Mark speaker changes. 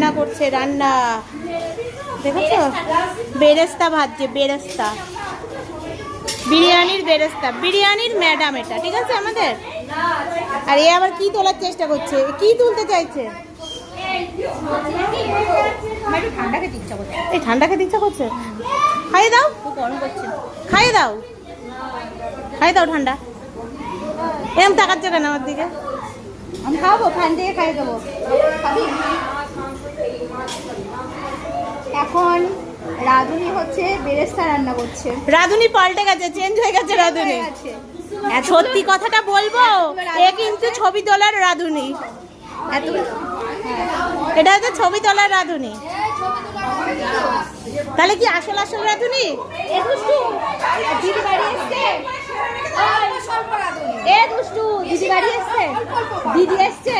Speaker 1: রান্না করছে, রান্না দেখেছো? বেরেস্তা ভাজছে, বেরেস্তা, বিরিয়ানির বেরেস্তা, বিরিয়ানির ম্যাডাম এটা, ঠিক আছে আমাদের। আর এ আবার কি তোলার চেষ্টা করছে, কি তুলতে চাইছে?
Speaker 2: ঠান্ডা খেতে ইচ্ছা করছে।
Speaker 1: এই ঠান্ডা খেতে ইচ্ছা করছে, খাইয়ে দাও।
Speaker 2: খুব গরম করছে,
Speaker 1: খাইয়ে দাও, খাইয়ে দাও ঠান্ডা। এরকম তাকাচ্ছে কেন আমার দিকে?
Speaker 2: আমি খাওয়াবো, ফ্যান থেকে খাইয়ে দেবো। এখন রাঁধুনি হচ্ছে বেরেস্তা রান্না করছে।
Speaker 1: রাঁধুনি পাল্টে গেছে, চেঞ্জ হয়ে গেছে রাঁধুনি। সত্যি কথাটা বলবো, এ কিন্তু ছবি তোলার রাঁধুনি। এটা হচ্ছে ছবি তোলার রাঁধুনি। তাহলে কি আসল আসল রাঁধুনি?
Speaker 2: দিদি বাড়ি এসছে, এ দুষ্টু দিদি বাড়ি এসছে, দিদি এসছে।